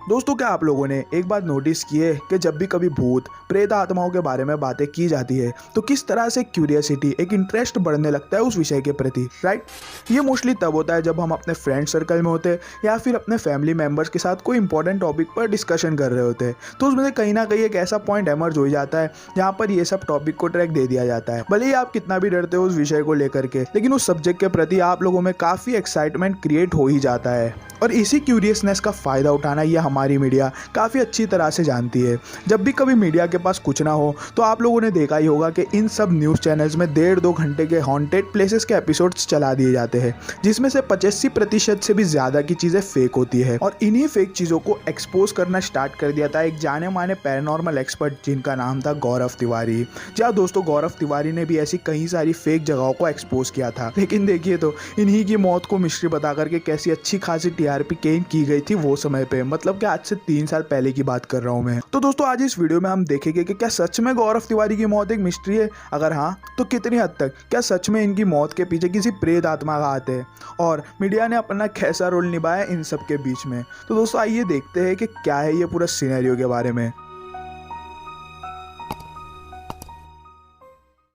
दोस्तों, क्या आप लोगों ने एक बात नोटिस की है कि जब भी कभी भूत प्रेत आत्माओं के बारे में बातें की जाती है तो किस तरह से क्यूरियोसिटी, एक इंटरेस्ट बढ़ने लगता है उस विषय के प्रति, राइट। ये मोस्टली तब होता है जब हम अपने फ्रेंड सर्कल में होते हैं या फिर अपने फैमिली मेम्बर्स के साथ कोई इंपॉर्टेंट टॉपिक पर डिस्कशन कर रहे होते हैं। तो उसमें से कहीं ना कहीं एक ऐसा पॉइंट एमर्ज हो जाता है जहाँ पर ये सब टॉपिक को ट्रैक दे दिया जाता है। भले ही आप कितना भी डरते हो उस विषय को लेकर के, लेकिन उस सब्जेक्ट के प्रति आप लोगों में काफ़ी एक्साइटमेंट क्रिएट हो ही जाता है। और इसी क्यूरियसनेस का फ़ायदा उठाना ये हमारी मीडिया काफ़ी अच्छी तरह से जानती है। जब भी कभी मीडिया के पास कुछ ना हो तो आप लोगों ने देखा ही होगा कि इन सब न्यूज़ चैनल्स में 1.5-2 घंटे के हॉन्टेड प्लेसेस के एपिसोड्स चला दिए जाते हैं, जिसमें से 85% से भी ज़्यादा की चीज़ें फेक होती है। और इन्हीं फेक चीज़ों को एक्सपोज करना स्टार्ट कर दिया था एक जाने माने पैरानॉर्मल एक्सपर्ट जिनका नाम था गौरव तिवारी। जी हाँ दोस्तों, गौरव तिवारी ने भी ऐसी कई सारी फेक जगहों को एक्सपोज किया था। लेकिन देखिए तो इन्हीं की मौत को मिस्ट्री बता करके कैसी अच्छी खासी टीआरपी गेन की गई थी वो समय पे, मतलब कि आज से 3 साल पहले की बात कर रहा हूँ मैं। तो दोस्तों, आज इस वीडियो में हम देखेंगे कि क्या सच में गौरव तिवारी की मौत एक मिस्ट्री है, अगर हाँ तो कितनी हद तक। क्या सच में इनकी मौत के पीछे किसी प्रेत आत्मा का हाथ है और मीडिया ने अपना कैसा रोल निभाया इन सब के बीच में। तो दोस्तों आइए देखते हैं कि क्या है ये पूरा सिनेरियो के बारे में।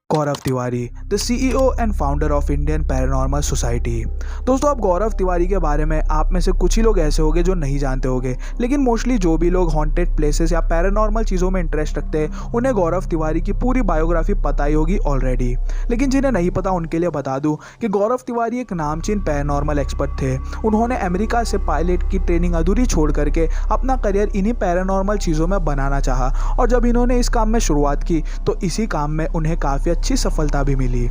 Gaurav Tiwari, the CEO and founder of Indian paranormal society. दोस्तों, अब गौरव तिवारी के बारे में आप में से कुछ ही लोग ऐसे होंगे जो नहीं जानते होंगे, लेकिन मोस्टली जो भी लोग हॉन्टेड प्लेसेस या पैरानॉर्मल चीज़ों में इंटरेस्ट रखते हैं उन्हें गौरव तिवारी की पूरी बायोग्राफी पता ही होगी ऑलरेडी। लेकिन जिन्हें नहीं पता उनके लिए बता दूं कि गौरव तिवारी एक नामचीन पैरानॉर्मल एक्सपर्ट थे। उन्होंने अमेरिका से पायलट की ट्रेनिंग अधूरी छोड़ करके अपना करियर इन्हीं पैरानॉर्मल चीज़ों में बनाना चाहा, और जब इन्होंने इस काम में शुरुआत की तो इसी काम में उन्हें काफ़ी अच्छी सफलता भी मिली।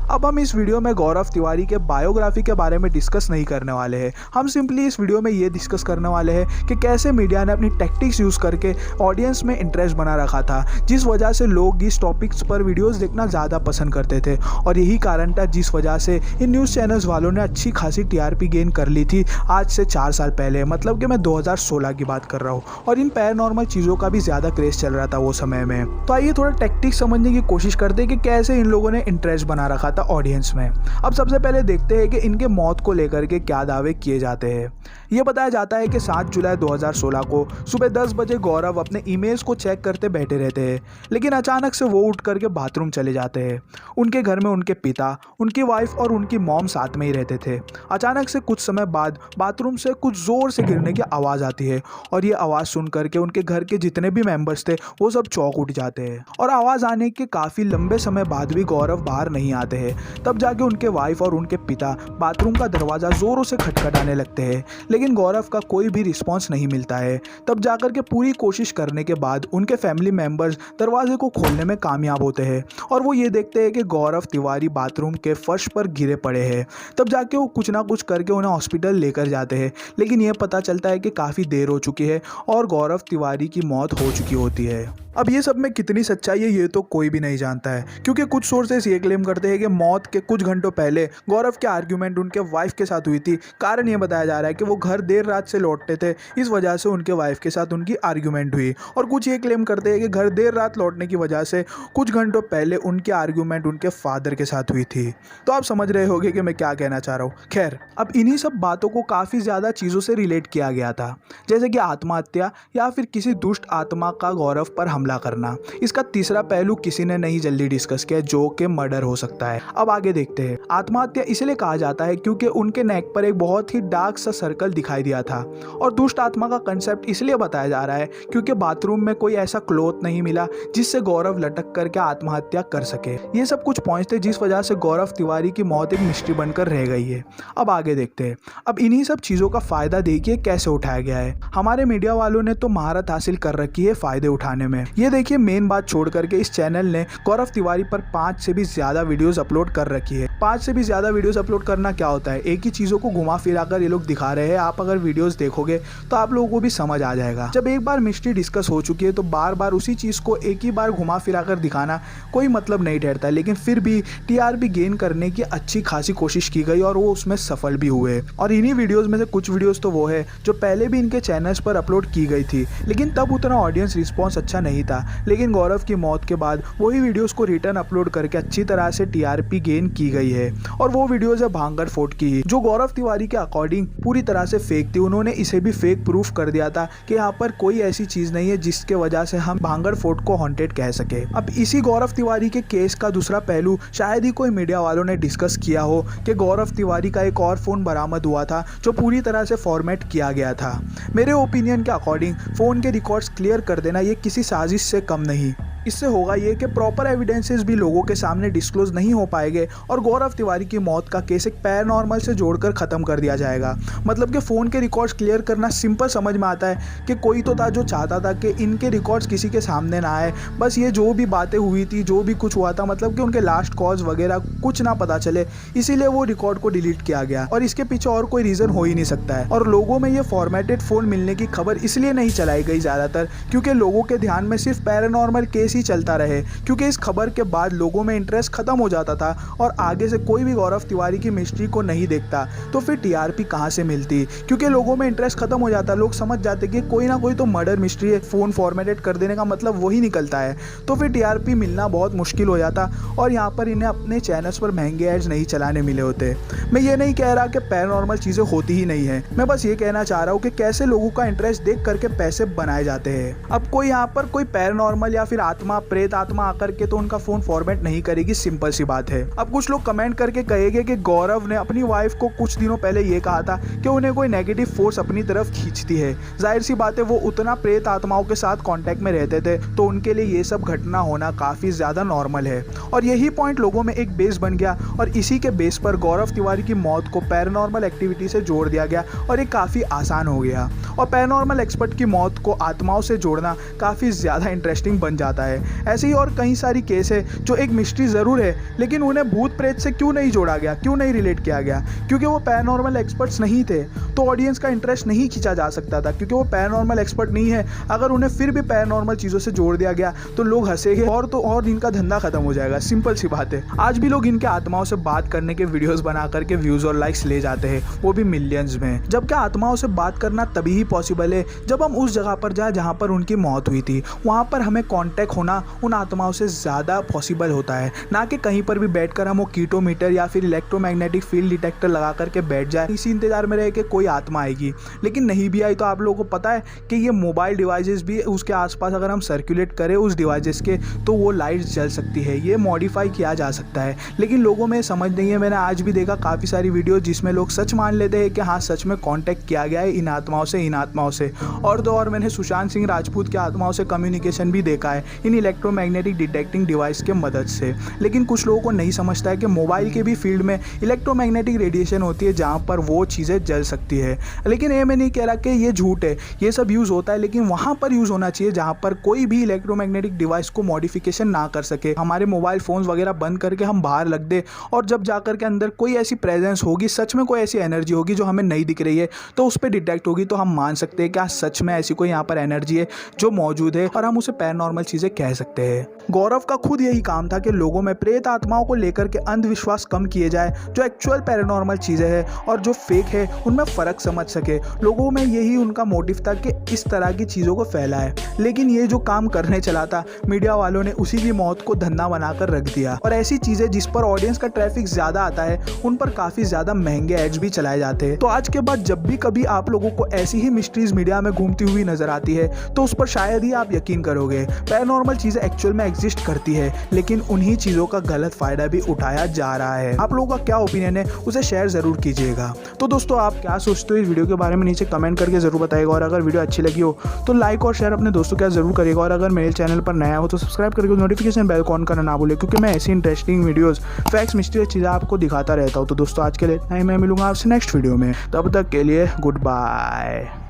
अब हम इस वीडियो में गौरव तिवारी के बायोग्राफी के बारे में डिस्कस नहीं करने वाले हैं। हम सिंपली इस वीडियो में ये डिस्कस करने वाले हैं कि कैसे मीडिया ने अपनी टैक्टिक्स यूज़ करके ऑडियंस में इंटरेस्ट बना रखा था, जिस वजह से लोग इस टॉपिक्स पर वीडियोस देखना ज़्यादा पसंद करते थे। और यही कारण था जिस वजह से इन न्यूज़ चैनल्स वालों ने अच्छी खासी टीआरपी गेन कर ली थी आज से 4 साल पहले, मतलब कि मैं 2016 की बात कर रहा हूँ। और इन पैरानॉर्मल चीज़ों का भी ज़्यादा क्रेज चल रहा था वो समय में। तो आइए थोड़ा टैक्टिक्स समझने की कोशिश करते हैं कि कैसे इन लोगों ने इंटरेस्ट बना रखा था ऑडियंस में। अब सबसे पहले देखते हैं कि इनके मौत को लेकर के क्या दावे किए जाते हैं। यह बताया जाता है कि 7 जुलाई 2016 को सुबह 10 बजे गौरव अपने ईमेल्स को चेक करते बैठे रहते हैं, लेकिन अचानक से वो उठ करके बाथरूम चले जाते हैं। उनके घर में उनके पिता, उनकी वाइफ और उनकी मॉम साथ में ही रहते थे। अचानक से कुछ समय बाद बाथरूम से कुछ जोर से गिरने की आवाज़ आती है, और ये आवाज़ सुन करके उनके घर के जितने भी मेंबर्स थे वो सब चौंक उठ जाते हैं। और आवाज़ आने के काफ़ी लंबे समय बाद भी गौरव बाहर नहीं आते हैं। तब जाके उनके वाइफ और उनके पिता बाथरूम का दरवाज़ा ज़ोरों से खटखटाने लगते हैं, लेकिन गौरव का कोई भी रिस्पॉन्स नहीं मिलता है। तब जाकर के पूरी कोशिश करने के बाद उनके फैमिली मेम्बर्स दरवाजे को खोलने में कामयाब होते हैं, और वो ये देखते हैं कि गौरव तिवारी बाथरूम के फर्श पर गिरे पड़े हैं। तब जाके वो कुछ ना कुछ करके उन्हें हॉस्पिटल लेकर जाते हैं, लेकिन ये पता चलता है कि काफ़ी देर हो चुकी है और गौरव तिवारी की मौत हो चुकी होती है। अब ये सब में कितनी सच्चाई है ये तो कोई भी नहीं जानता है, क्योंकि कुछ सोर्सेस ये क्लेम करते हैं कि मौत के कुछ घंटों पहले गौरव की आर्ग्यूमेंट उनके वाइफ के साथ हुई थी। कारण ये बताया जा रहा है कि वो घर देर रात से लौटते थे, इस वजह से उनके वाइफ के साथ उनकी आर्ग्यूमेंट हुई। और कुछ ये क्लेम करते हैं कि घर देर रात लौटने की वजह से कुछ घंटों पहले उनकी आर्ग्यूमेंट उनके फादर के साथ हुई थी। तो आप समझ रहे होंगे कि मैं क्या कहना चाह रहा हूँ। खैर, अब इन्हीं सब बातों को काफ़ी ज़्यादा चीज़ों से रिलेट किया गया था, जैसे कि आत्महत्या या फिर किसी दुष्ट आत्मा का गौरव पर हमला करना। इसका तीसरा पहलू किसी ने नहीं जल्दी डिस्कस किया, जो कि मर्डर हो सकता है। अब आगे देखते हैं। आत्महत्या इसलिए कहा जाता है क्योंकि उनके नेक पर एक बहुत ही डार्क सा सर्कल दिखाई दिया था, और दुष्ट आत्मा का कंसेप्ट इसलिए बताया जा रहा है क्योंकि बाथरूम में कोई ऐसा क्लॉथ नहीं मिला जिससे गौरव लटक करके आत्महत्या कर सके। ये सब कुछ पॉइंट्स थे जिस वजह से गौरव तिवारी की मौत एक मिस्ट्री बनकर रह गई है। अब आगे देखते हैं। अब इन्हीं सब चीज़ों का फायदा देखिए कैसे उठाया गया है। हमारे मीडिया वालों ने तो महारत हासिल कर रखी है फायदे उठाने में। ये देखिए, मेन बात छोड़ करके इस चैनल ने गौरव तिवारी पर 5 से भी ज्यादा वीडियोस अपलोड कर रखी है। 5 से भी ज्यादा वीडियोस अपलोड करना क्या होता है, एक ही चीज़ों को घुमा फिरा कर ये लोग दिखा रहे हैं। आप अगर वीडियोस देखोगे तो आप लोगों को भी समझ आ जाएगा। जब एक बार मिस्ट्री डिस्कस हो चुकी है तो बार बार उसी चीज़ को एक ही बार घुमा फिरा कर दिखाना कोई मतलब नहीं ठहरता। लेकिन फिर भी टीआरपी गेन करने की अच्छी खासी कोशिश की गई और वो उसमें सफल भी हुए। और इन्हीं वीडियोज़ में से कुछ वीडियोज़ तो वो है जो पहले भी इनके चैनल्स पर अपलोड की गई थी, लेकिन तब उतना ऑडियंस रिस्पॉन्स अच्छा नहीं नहीं था, लेकिन गौरव की मौत के बाद वही वीडियोस को रिटर्न अपलोड करके अच्छी तरह से टीआरपी गेन की गई है। और वो वीडियोस है भांगड़ फोर्ट की, जो गौरव तिवारी के अकॉर्डिंग पूरी तरह से फेक थी। उन्होंने इसे भी फेक प्रूफ कर दिया था कि यहाँ पर कोई ऐसी चीज नहीं है जिसके वजह से हम भांगड़ फोर्ट को हॉन्टेड कह सके। अब इसी गौरव तिवारी के केस का दूसरा पहलू शायद ही कोई मीडिया वालों ने डिस्कस किया हो कि गौरव तिवारी का एक और फोन बरामद हुआ था जो पूरी तरह से फॉर्मेट किया गया था। मेरे ओपिनियन के अकॉर्डिंग फोन के रिकॉर्ड्स क्लियर कर देना ये किसी साजिश से कम नहीं। इससे होगा ये कि प्रॉपर एविडेंसेस भी लोगों के सामने डिस्क्लोज नहीं हो पाएंगे और गौरव तिवारी की मौत का केस एक पैरानॉर्मल से जोड़कर ख़त्म कर दिया जाएगा। मतलब कि फ़ोन के रिकॉर्ड्स क्लियर करना सिंपल समझ में आता है कि कोई तो था जो चाहता था कि इनके रिकॉर्ड्स किसी के सामने ना आए, बस ये जो भी बातें हुई थी, जो भी कुछ हुआ था, मतलब कि उनके लास्ट कॉज वगैरह कुछ ना पता चले, इसीलिए वो रिकॉर्ड को डिलीट किया गया। और इसके पीछे और कोई रीज़न हो ही नहीं सकता है। और लोगों में ये फॉर्मेटेड फ़ोन मिलने की खबर इसलिए नहीं चलाई गई ज़्यादातर क्योंकि लोगों के ध्यान में सिर्फ पैरानॉर्मल केस ही चलता रहे, क्योंकि इस खबर के बाद लोगों में इंटरेस्ट खत्म हो जाता था और आगे से कोई भी गौरव तिवारी की मिस्ट्री को नहीं देखता, तो फिर टीआरपी कहां से मिलती? क्योंकि लोगों में इंटरेस्ट खत्म हो जाता, लोग समझ जाते कि कोई ना कोई तो मर्डर मिस्ट्री है, फोन फॉर्मेटेड कर देने का मतलब वही निकलता है, तो फिर टीआरपी मिलना बहुत मुश्किल हो जाता और यहाँ पर इन्हें अपने चैनल्स पर महंगे एड्स नहीं चलाने मिले होते। मैं ये नहीं कह रहा कि पैरानॉर्मल चीजें होती ही नहीं है, मैं बस ये कहना चाह रहा हूँ कि कैसे लोगों का इंटरेस्ट देख करके पैसे बनाए जाते हैं। अब कोई यहाँ पर कोई पैरानॉर्मल या फिर आत्मा प्रेत आत्मा आकर के तो उनका फोन फॉर्मेट नहीं करेगी, सिंपल सी बात है। अब कुछ लोग कमेंट करके कहेंगे कि गौरव ने अपनी वाइफ को कुछ दिनों पहले ये कहा था कि उन्हें कोई नेगेटिव फोर्स अपनी तरफ खींचती है। जाहिर सी बात है, वो उतना प्रेत आत्माओं के साथ कांटेक्ट में रहते थे, तो उनके लिए ये सब घटना होना काफी ज्यादा नॉर्मल है। और यही पॉइंट लोगों में एक बेस बन गया और इसी के बेस पर गौरव तिवारी की मौत को पैरानॉर्मल एक्टिविटी से जोड़ दिया गया और ये काफी आसान हो गया। और पैरानॉर्मल एक्सपर्ट की मौत को आत्माओं से जोड़ना काफी ज्यादा इंटरेस्टिंग बन जाता है। ऐसे ही और कई सारी केस है जो एक मिस्ट्री जरूर है, लेकिन उन्हें भूत प्रेत से क्यों नहीं जोड़ा गया, क्यों नहीं रिलेट किया गया? क्योंकि वो पैरानॉर्मल एक्सपर्ट्स नहीं थे, तो ऑडियंस का इंटरेस्ट नहीं खींचा जा सकता था, क्योंकि वो पैरानॉर्मल एक्सपर्ट नहीं है। अगर उन्हें फिर भी पैरानॉर्मल चीजों से जोड़ दिया गया तो लोग हंसेंगे और इनका धंधा खत्म हो जाएगा, सिंपल सी बात है। आज भी लोग इनके आत्माओं से बात करने के वीडियोस बना करके व्यूज और लाइक्स ले जाते हैं, वो भी मिलियंस में। जबकि आत्माओं से बात करना तभी ही पॉसिबल है जब हम उस जगह पर जाए जहाँ पर उनकी मौत हुई थी, वहाँ पर हमें कॉन्टेक्ट होना उन आत्माओं से ज्यादा पॉसिबल होता है, ना कि कहीं पर भी बैठकर हम वो कीटोमीटर या फिर इलेक्ट्रोमैग्नेटिक फील्ड डिटेक्टर लगा करके बैठ जाए इसी इंतजार में रहे कि कोई आत्मा आएगी। लेकिन नहीं भी आई तो आप लोगों को पता है कि ये मोबाइल डिवाइसेस भी उसके आसपास अगर हम सर्कुलेट करें उस डिवाइसेस के, तो वो लाइट्स जल सकती है, ये मॉडिफाई किया जा सकता है। लेकिन लोगों में समझ नहीं है। मैंने आज भी देखा काफ़ी सारी वीडियो जिसमें लोग सच मान लेते हैं कि हाँ सच में कॉन्टैक्ट किया गया है इन आत्माओं से। और तो और मैंने सुशांत सिंह राजपूत के आत्माओं से कम्युनिकेशन भी देखा है इन इलेक्ट्रोमैग्नेटिक डिटेक्टिंग डिवाइस के मदद से। लेकिन कुछ लोगों को नहीं समझता है कि मोबाइल के भी फील्ड में इलेक्ट्रोमैग्नेटिक रेडिएशन होती है जहाँ पर वो चीज़ें जल सकती है। लेकिन ये मैं नहीं कह रहा कि ये झूठ है, ये सब यूज़ होता है, लेकिन वहाँ पर यूज़ होना चाहिए जहाँ पर कोई भी इलेक्ट्रोमैग्नेटिक डिवाइस को मॉडिफिकेशन ना कर सके। हमारे मोबाइल फ़ोन्स वगैरह बंद करके हम बाहर रख दे और जब जाकर के अंदर कोई ऐसी प्रेजेंस होगी, सच में कोई ऐसी एनर्जी होगी जो हमें नहीं दिख रही है, तो उस पर डिटेक्ट होगी, तो हम मान सकते हैं कि सच में ऐसी कोई यहाँ पर एनर्जी है जो मौजूद है और हम उसे पैरानॉर्मल चीज़ें कह सकते हैं। गौरव का खुद यही काम था कि लोगों में प्रेत आत्माओं को लेकर के अंधविश्वास कम किए जाए, जो एक्चुअल पैरानॉर्मल चीज़ें हैं और जो फेक है उनमें फ़र्क समझ सके। लोगों में यही उनका मोटिव था कि इस तरह की चीज़ों को फैलाए। लेकिन ये जो काम करने चला था, मीडिया वालों ने उसी की मौत को धंधा बनाकर रख दिया और ऐसी चीज़ें जिस पर ऑडियंस का ट्रैफिक ज़्यादा आता है उन पर काफ़ी ज़्यादा महंगे एड्स भी चलाए जाते हैं। तो आज के बाद जब भी कभी आप लोगों को ऐसी ही मिस्ट्रीज मीडिया में घूमती हुई नजर आती है तो उस पर शायद ही आप यकीन करोगे। पैरानॉर्मल चीज़ें एक्चुअल में एग्जिस्ट करती है, लेकिन उन्हीं चीज़ों का गलत फायदा भी उठाया जा रहा है। आप लोगों का क्या ओपिनियन है उसे शेयर जरूर कीजिएगा। तो दोस्तों, आप क्या सोचते हो इस वीडियो के बारे में नीचे कमेंट करके जरूर बताइएगा और अगर वीडियो अच्छी लगी हो तो लाइक और शेयर अपने दोस्तों के साथ जरूर करिएगा और अगर मेरे चैनल पर नया हो तो सब्सक्राइब करके नोटिफिकेशन बेल को ऑन करना ना भूलें, क्योंकि मैं ऐसी इंटरेस्टिंग वीडियोस, फैक्ट्स, मिस्ट्री चीज़ें आपको दिखाता रहता हूँ। तो दोस्तों, आज के लिए इतना ही, मैं मिलूंगा आपसे नेक्स्ट वीडियो में, तब तक के लिए गुड बाय।